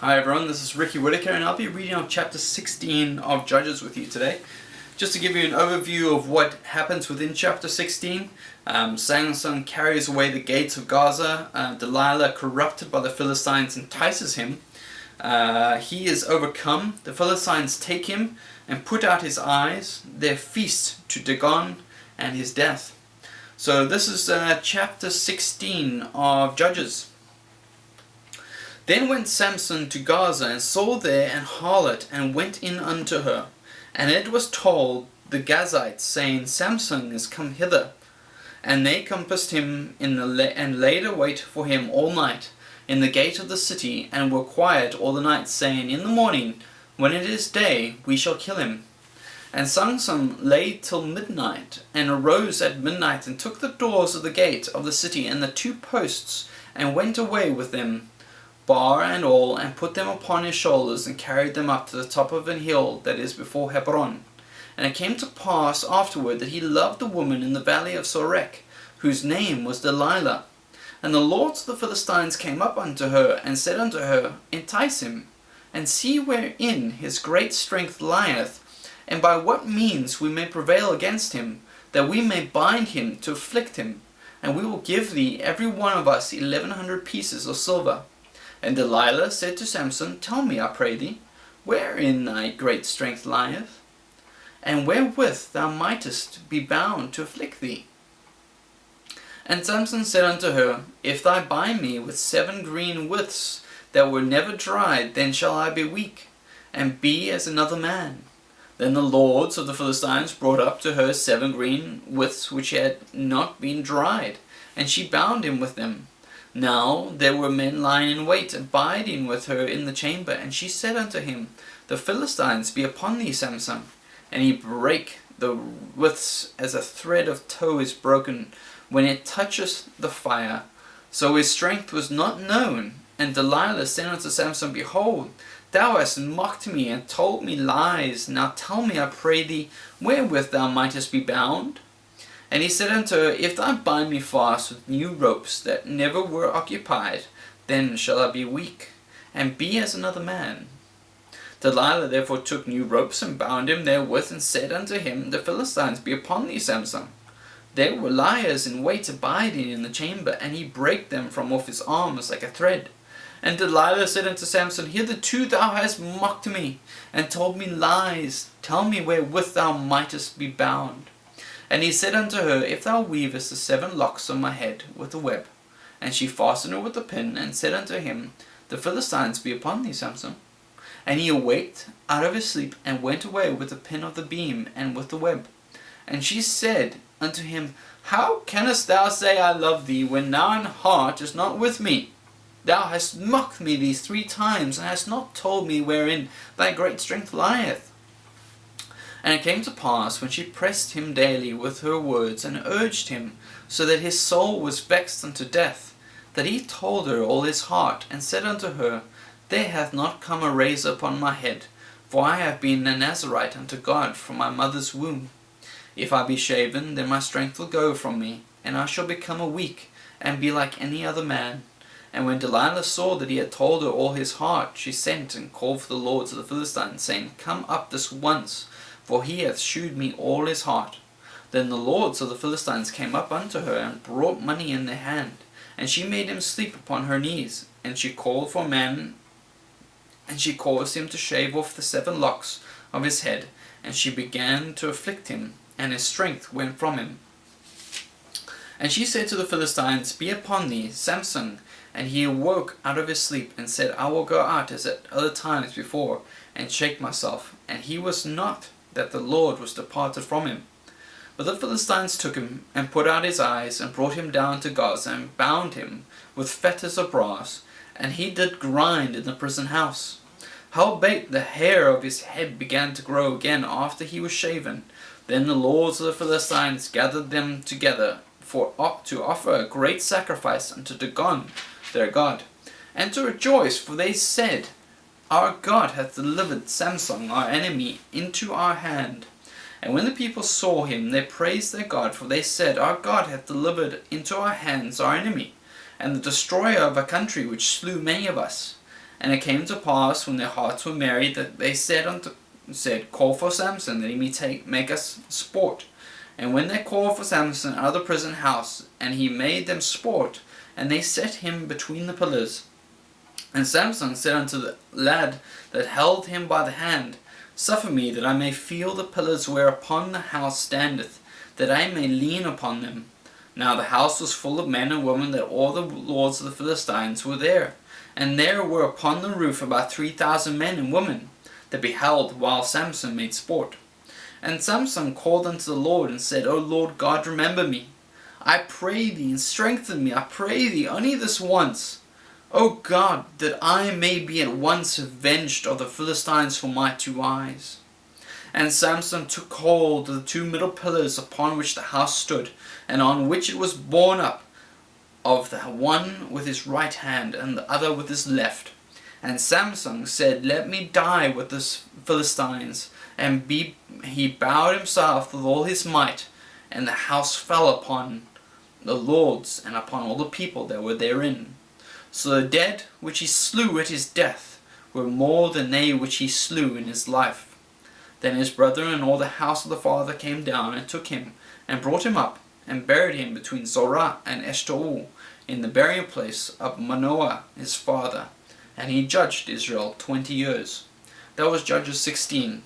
Hi everyone, this is Ricky Whitaker and I'll be reading on chapter 16 of Judges with you today. Just to give you an overview of what happens within chapter 16, Samson carries away the gates of Gaza. Delilah, corrupted by the Philistines, entices him. He is overcome. The Philistines take him and put out his eyes. Their feast to Dagon and his death. So this is chapter 16 of Judges. Then went Samson to Gaza, and saw there an harlot, and went in unto her. And it was told the Gazites, saying, Samson is come hither. And they compassed him and laid a wait for him all night in the gate of the city, and were quiet all the night, saying, In the morning, when it is day, we shall kill him. And Samson lay till midnight, and arose at midnight, and took the doors of the gate of the city, and the two posts, and went away with them, bar and all, and put them upon his shoulders, and carried them up to the top of an hill that is before Hebron. And it came to pass afterward that he loved a woman in the valley of Sorek, whose name was Delilah. And the lords of the Philistines came up unto her, and said unto her, Entice him, and see wherein his great strength lieth, and by what means we may prevail against him, that we may bind him to afflict him, and we will give thee every one of us 1,100 pieces of silver. And Delilah said to Samson, Tell me, I pray thee, wherein thy great strength lieth, and wherewith thou mightest be bound to afflict thee. And Samson said unto her, If thou bind me with 7 green withs that were never dried, then shall I be weak, and be as another man. Then the lords of the Philistines brought up to her 7 green withs which had not been dried, and she bound him with them. Now there were men lying in wait, abiding with her in the chamber. And she said unto him, The Philistines be upon thee, Samson. And he brake the withs as a thread of tow is broken when it toucheth the fire. So his strength was not known. And Delilah said unto Samson, Behold, thou hast mocked me, and told me lies. Now tell me, I pray thee, wherewith thou mightest be bound. And he said unto her, If thou bind me fast with new ropes that never were occupied, then shall I be weak, and be as another man. Delilah therefore took new ropes, and bound him therewith, and said unto him, The Philistines be upon thee, Samson. There were liers in wait abiding in the chamber, and he brake them from off his arms like a thread. And Delilah said unto Samson, Hitherto thou hast mocked me, and told me lies. Tell me wherewith thou mightest be bound. And he said unto her, If thou weavest the 7 locks on my head with a web. And she fastened her with a pin, and said unto him, The Philistines be upon thee, Samson. And he awaked out of his sleep, and went away with the pin of the beam, and with the web. And she said unto him, How canst thou say, I love thee, when thine heart is not with me? Thou hast mocked me these 3 times, and hast not told me wherein thy great strength lieth. And it came to pass, when she pressed him daily with her words, and urged him, so that his soul was vexed unto death, that he told her all his heart, and said unto her, There hath not come a razor upon my head, for I have been a Nazarite unto God from my mother's womb. If I be shaven, then my strength will go from me, and I shall become a weak, and be like any other man. And when Delilah saw that he had told her all his heart, she sent and called for the lords of the Philistines, saying, Come up this once, for he hath shewed me all his heart. Then the lords of the Philistines came up unto her, and brought money in their hand. And she made him sleep upon her knees. And she called for a man, and she caused him to shave off the 7 locks of his head. And she began to afflict him, and his strength went from him. And she said to the Philistines, Be upon thee, Samson. And he awoke out of his sleep, and said, I will go out as at other times before, and shake myself. And he was not, that the Lord was departed from him. But the Philistines took him, and put out his eyes, and brought him down to Gaza, and bound him with fetters of brass, and he did grind in the prison house. Howbeit the hair of his head began to grow again after he was shaven. Then the lords of the Philistines gathered them together to offer a great sacrifice unto Dagon their god, and to rejoice, for they said, Our God hath delivered Samson our enemy into our hand. And when the people saw him, they praised their God, for they said, Our God hath delivered into our hands our enemy, and the destroyer of a country which slew many of us. And it came to pass, when their hearts were merry, that they said, Call for Samson, that he may make us sport. And when they called for Samson out of the prison house, and he made them sport, and they set him between the pillars. And Samson said unto the lad that held him by the hand, Suffer me that I may feel the pillars whereupon the house standeth, that I may lean upon them. Now the house was full of men and women, that all the lords of the Philistines were there. And there were upon the roof about 3,000 men and women, that beheld while Samson made sport. And Samson called unto the Lord, and said, O Lord God, remember me. I pray thee, and strengthen me, I pray thee, only this once. O God, that I may be at once avenged of the Philistines for my 2 eyes. And Samson took hold of the 2 middle pillars upon which the house stood, and on which it was borne up, of the one with his right hand, and the other with his left. And Samson said, Let me die with the Philistines. And he bowed himself with all his might, and the house fell upon the lords, and upon all the people that were therein. So the dead which he slew at his death were more than they which he slew in his life. Then his brethren and all the house of the father came down, and took him, and brought him up, and buried him between Zorah and Eshtaol, in the burying place of Manoah his father. And he judged Israel 20 years. That was Judges 16.